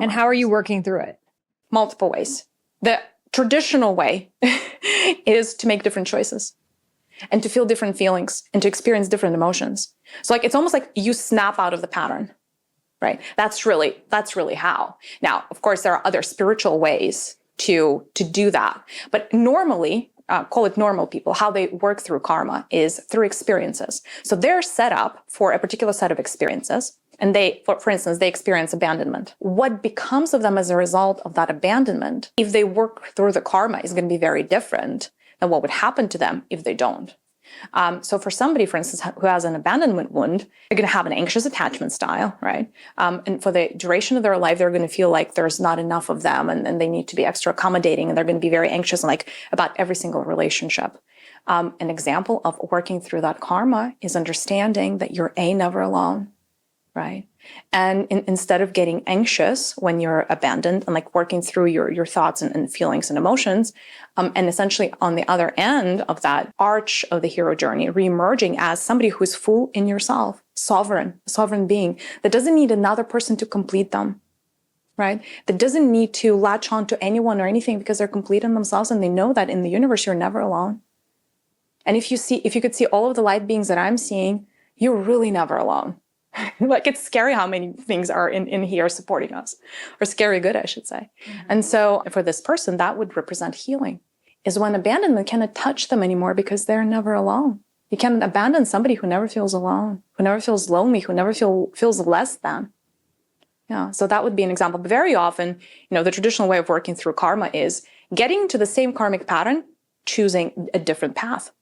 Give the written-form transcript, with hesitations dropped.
And how are you working through it? Multiple ways. The traditional way is to make different choices and to feel different feelings and to experience different emotions. So like, it's almost like you snap out of the pattern, right? That's really how. Now, of course, there are other spiritual ways to do that. But normally, call it normal people, how they work through karma is through experiences. So they're set up for a particular set of experiences. And they, for instance, they experience abandonment. What becomes of them as a result of that abandonment, if they work through the karma, is going to be very different than what would happen to them if they don't. So for somebody, for instance, who has an abandonment wound, they're going to have an anxious attachment style, right? And for the duration of their life, they're going to feel like there's not enough of them and they need to be extra accommodating, and they're going to be very anxious and like about every single relationship. An example of working through that karma is understanding that you're never alone. Right. And instead of getting anxious when you're abandoned and like working through your thoughts and feelings and emotions, and essentially on the other end of that arch of the hero journey, reemerging as somebody who's full in yourself, sovereign being that doesn't need another person to complete them. Right. That doesn't need to latch on to anyone or anything because they're complete in themselves. And they know that in the universe, you're never alone. And if you could see all of the light beings that I'm seeing, you're really never alone. Like, it's scary how many things are in here supporting us, or scary good, I should say. Mm-hmm. And so for this person, that would represent healing, is when abandonment cannot touch them anymore because they're never alone. You can't abandon somebody who never feels alone, who never feels lonely, who never feels less than. Yeah, so that would be an example. But very often, the traditional way of working through karma is getting to the same karmic pattern, choosing a different path.